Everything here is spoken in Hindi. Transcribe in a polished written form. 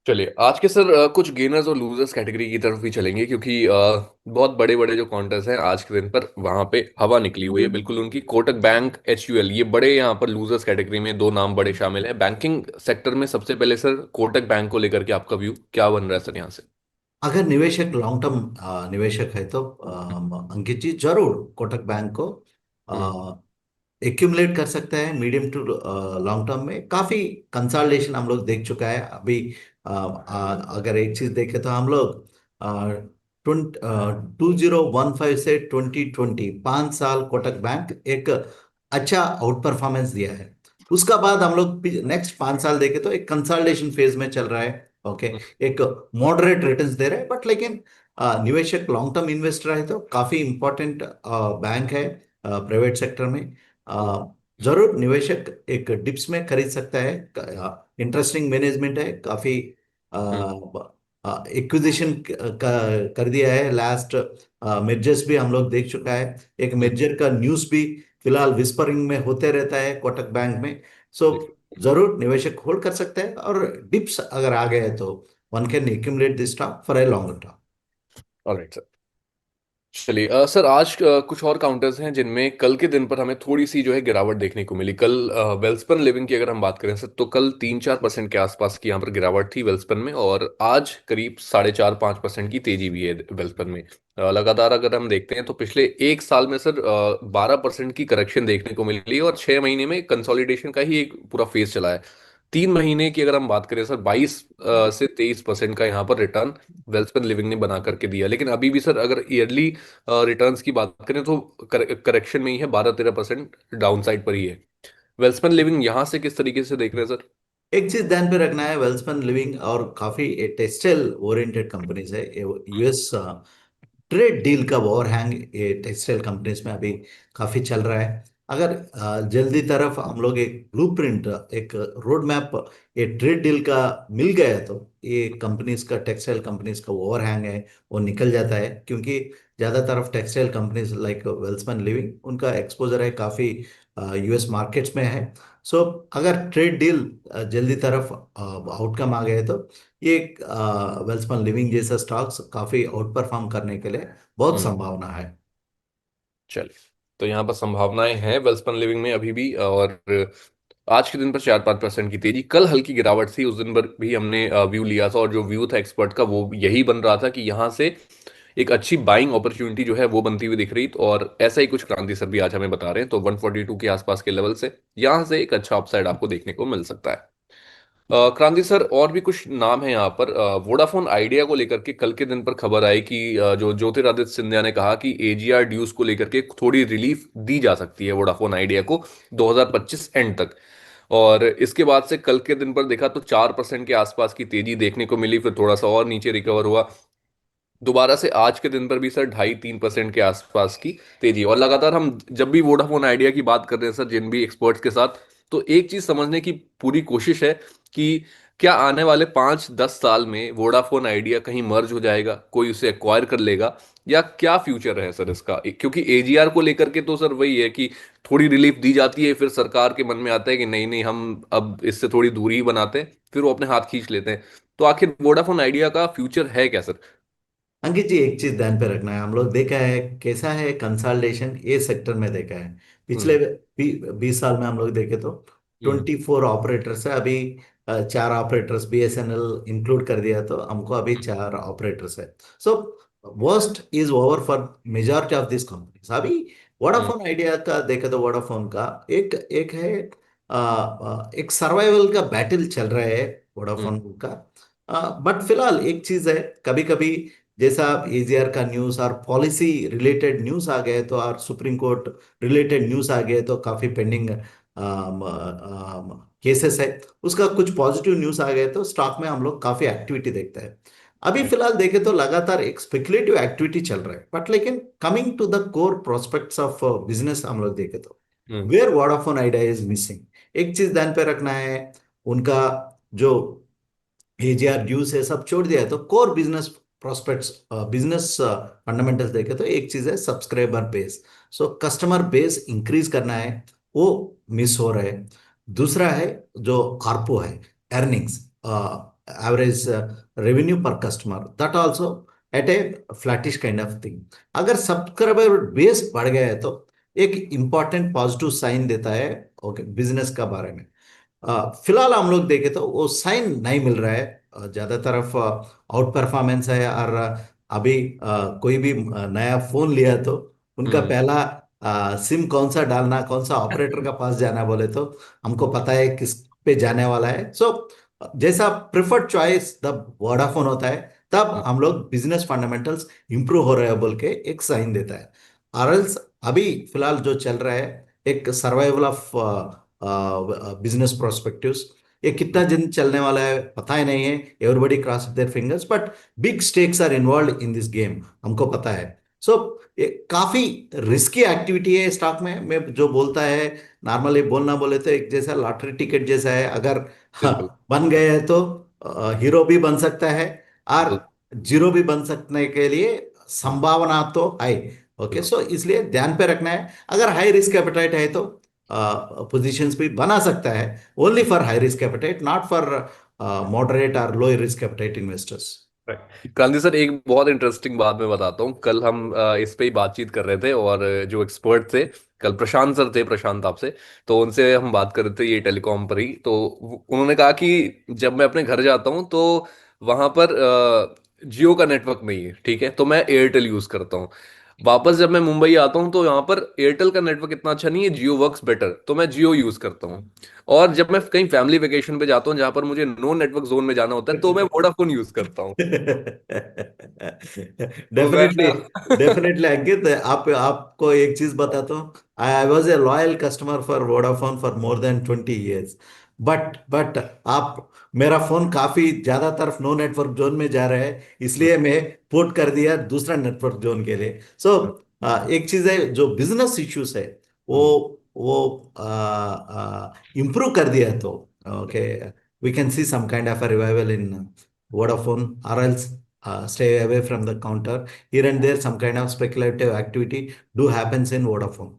चलिए आज के सर कुछ गेनर्स और लूजर्स कैटेगरी की तरफ भी चलेंगे क्योंकि बहुत बड़े बड़े जो काउंटर्स हैं आज के दिन पर वहां पे हवा निकली हुई है बिल्कुल उनकी। कोटक बैंक, HUL, ये बड़े यहाँ पर लूजर्स कैटेगरी में दो नाम बड़े शामिल हैं बैंकिंग सेक्टर में। सबसे पहले सर कोटक बैंक को लेकर के आपका व्यू क्या बन रहा है सर यहाँ से? अगर निवेशक लॉन्ग टर्म निवेशक है तो अंकित जी जरूर कोटक बैंक को हम्म। एक्यूमुलेट कर सकते हैं। मीडियम टू लॉन्ग टर्म में काफी कंसोलिडेशन हम लोग देख चुका है अभी। अगर एक चीज देखें तो हम लोग 2015 से 2020 5 साल कोटक बैंक एक अच्छा आउट परफॉर्मेंस दिया है। उसका बाद हम लोग नेक्स्ट 5 साल देखें तो एक कंसोलिडेशन फेज में चल रहा है। ओके, हम्म। एक मॉडरेट रिटर्न्स दे रहा है बट लेकिन निवेशक लॉन्ग टर्म इन्वेस्टर है तो काफी इंपॉर्टेंट बैंक है प्राइवेट सेक्टर में। जरूर निवेशक एक डिप्स में खरीद सकता है। इंटरेस्टिंग मैनेजमेंट है काफी। हम्म। एक्विजिशन कर दिया है लास्ट। मिर्जर्स भी हम लोग देख चुका है। एक हम्म। मिर्जर का न्यूज़ भी फिलहाल विस्परिंग में होते रहता है कोटक बैंक में। सो जी। जरूर निवेशक होल्ड कर सकते हैं और डिप्स अगर आ गए तो one can accumulate this stock for a longer term. Alright sir. चलिए सर आज कुछ और काउंटर्स हैं जिनमें कल के दिन पर हमें थोड़ी सी जो है गिरावट देखने को मिली। कल वेल्सपन लिविंग की अगर हम बात करें सर तो कल 3-4% के आसपास की यहाँ पर गिरावट थी वेल्सपन में, और आज करीब 4.5-5% की तेजी भी है वेल्सपन में। लगातार अगर हम देखते हैं तो पिछले एक साल में सर 12% की करेक्शन देखने को मिली और 6 महीने में कंसोलिडेशन का ही एक पूरा फेज चला है। 3 महीने की अगर हम बात करें सर 22 से 23% का यहाँ पर रिटर्न वेल्सपन लिविंग ने बना करके दिया। लेकिन अभी भी सर अगर ईयरली रिटर्न्स की बात करें तो करेक्शन में ही है, 12-13% डाउन साइड पर ही है। वेल्सपन लिविंग यहाँ से किस तरीके से देख रहे हैं सर? एक चीज ध्यान पे रखना है, वेल्सपन लिविंग और काफी टेक्सटाइल ओरिएंटेड कंपनीज है। यूएस ट्रेड डील का ओवरहैंग ये टेक्सटाइल कंपनीज में अभी काफी चल रहा है। अगर जल्दी तरफ हम लोग एक ब्लूप्रिंट, एक रोड मैप ये ट्रेड डील का मिल गया तो ये कंपनीज का, टेक्सटाइल कंपनीज का ओवरहैंग है वो निकल जाता है। क्योंकि ज्यादा तरफ textile companies like Welspun living उनका एक्सपोजर है काफी यूएस मार्केट्स में है। सो अगर ट्रेड डील जल्दी तरफ आउटकम आ गए तो ये वेल्सपन लिविंग जैसा स्टॉक्स काफी आउट परफॉर्म करने के लिए बहुत हम्म। संभावना है। चलिए, तो यहाँ पर संभावनाएं हैं वेल्सपन लिविंग में अभी भी। और आज के दिन पर 4-5% की तेजी, कल हल्की गिरावट थी, उस दिन पर भी हमने व्यू लिया था और जो व्यू था एक्सपर्ट का वो यही बन रहा था कि यहाँ से एक अच्छी बाइंग अपॉर्चुनिटी जो है वो बनती हुई दिख रही। तो और ऐसा ही कुछ क्रांति सर भी आज हमें बता रहे हैं, तो 142 के आसपास के लेवल से यहाँ से एक अच्छा अपसाइड आपको देखने को मिल सकता है। क्रांति सर और भी कुछ नाम है यहाँ पर। वोडाफोन आइडिया को लेकर के कल के दिन पर खबर आई कि जो ज्योतिरादित्य सिंधिया ने कहा कि AGR ड्यूज को लेकर के थोड़ी रिलीफ दी जा सकती है वोडाफोन आइडिया को 2025 एंड तक। और इसके बाद से कल के दिन पर देखा तो 4% के आसपास की तेजी देखने को मिली, फिर थोड़ा सा और नीचे रिकवर हुआ। दोबारा से आज के दिन पर भी सर 2.5-3% के आसपास की तेजी। और लगातार हम जब भी वोडाफोन आइडिया की बात कर रहे हैं सर जिन भी एक्सपर्ट्स के साथ, तो एक चीज समझने की पूरी कोशिश है कि क्या आने वाले 5-10 साल में वोडाफोन आइडिया कहीं मर्ज हो जाएगा, कोई उसे एक्वायर कर लेगा, या क्या फ्यूचर है सर इसका? क्योंकि AGR को लेकर के तो सर वही है कि थोड़ी रिलीफ दी जाती है, फिर सरकार के मन में आता है कि नहीं नहीं हम अब इससे थोड़ी दूरी ही बनाते हैं, फिर वो अपने हाथ खींच लेते हैं। तो आखिर वोडाफोन आइडिया का फ्यूचर है क्या सर? अंकित जी एक चीज ध्यान पे रखना है, हम लोग देखा है कैसा है कंसोलिडेशन ये सेक्टर में देखा है। पिछले हम्म। 20 साल में हम लोग देखे तो हम्म। 24 ऑपरेटर्स है अभी। 4 ऑपरेटर्स BSNL इंक्लूड कर दिया तो हमको अभी 4 ऑपरेटर्स है। So worst is over for majority of this companies अभी। हम्म। वोडाफोन आइडिया का देखे तो वोडाफोन का एक एक है, एक सर्वाइवल का बैटल चल रहा है हम्म। वोडाफोन का। बट फिलहाल एक चीज है, कभी कभी जैसा AGR का न्यूज़ और पॉलिसी रिलेटेड न्यूज़ आ गए तो और सुप्रीम कोर्ट रिलेटेड न्यूज़ आ गए तो काफ़ी पेंडिंग केसेस है। उसका कुछ पॉजिटिव न्यूज़ आ गए तो स्टॉक में हम लोग काफ़ी एक्टिविटी देखते हैं। अभी जी। फिलहाल देखें तो लगातार एक स्पेकुलेटिव एक्टिविटी चल रहा है बट लेकिन coming to the core prospects of business हम लोग देखें तो hmm. Where Vodafone Idea is missing. एक चीज ध्यान पे रखना है, उनका जो AGR ड्यूज है सब छोड़ दिया है तो core business prospects, business fundamentals देखे तो एक चीज है subscriber base. So customer base increase करना है, वो मिस हो रहा है। दूसरा है जो ARPU है, earnings. average revenue per customer. That also at a flattish kind of thing. अगर सब्सक्राइबर बेस बढ़ गया है तो एक इम्पॉर्टेंट पॉजिटिव साइन देता है ओके बिजनेस का बारे में। फिलहाल हम लोग देखें तो वो साइन नहीं मिल रहा है। ज्यादा तरफ आउट परफॉर्मेंस है। और अभी कोई भी नया फोन लिया तो उनका हम्म। पहला सिम कौन सा डालना, कौन सा ऑपरेटर का पास जाना बोले तो हमको पता है किस पे जाने वाला है। सो जैसा प्रिफर्ड चॉइस द वोडाफोन होता है, तब हम लोग बिजनेस फंडामेंटल्स इंप्रूव हो रहे हैं बोल के एक साइन देता है। और एल्स अभी फिलहाल जो चल रहा है एक सर्वाइवल ऑफ बिजनेस प्रोस्पेक्टिव्स, ये कितना दिन चलने वाला है पता ही नहीं है। Everybody cross their fingers, but big stakes are involve in this game, हमको पता है। सो ये काफी रिस्की एक्टिविटी है स्टॉक में। मैं जो बोलता है नॉर्मली बोलना बोले तो एक जैसा लॉटरी टिकट जैसा है। अगर बिल्कुल। बन गए हैं तो हीरो भी बन सकता है और बिल्कुल। जीरो भी बन सकने के लिए संभावना तो है। ओके, बिल्कुल। सो इसलिए ध्यान पे रखना है। अगर हाई रिस्क एपेटाइट है तो पोजीशंस भी बना सकता है, only for high risk appetite, not for moderate और low risk appetite investors. Gandhi sir, एक बहुत इंटरेस्टिंग बात मैं बताता हूँ। कल हम इस पे ही बातचीत कर रहे थे, और जो एक्सपर्ट थे कल प्रशांत सर थे, प्रशांत आपसे, तो उनसे हम बात कर रहे थे ये टेलीकॉम पर ही। तो उन्होंने कहा कि जब मैं अपने घर जाता हूँ तो वहां पर जियो का नेटवर्क नहीं है, ठीक है, तो मैं एयरटेल यूज करता हूँ। वापस जब मैं मुंबई आता हूँ तो यहाँ पर एयरटेल का नेटवर्क इतना अच्छा नहीं है, जियो वर्क्स बेटर, तो मैं जियो यूज करता हूँ। और जब मैं कहीं फैमिली वेकेशन पे जाता हूँ जहां पर मुझे नो नेटवर्क जोन में जाना होता है, तो मैं वोडाफोन यूज करता हूँ। तो मैं डेफिनेटली, डेफिनेटली अंकित, आप आपको एक चीज बताता हूँ। I was a loyal customer for Vodafone for more than 20 years। But आप, मेरा फोन काफी ज्यादा तरफ नो नेटवर्क जोन में जा रहा है, इसलिए मैं पोर्ट कर दिया दूसरा नेटवर्क जोन के लिए। सो एक चीज है जो बिजनेस इश्यूज है वो वो इम्प्रूव कर दिया तो okay, we can see some kind of a revival in Vodafone, or else stay away from the counter. Here and there, some kind of speculative activity do happens in Vodafone.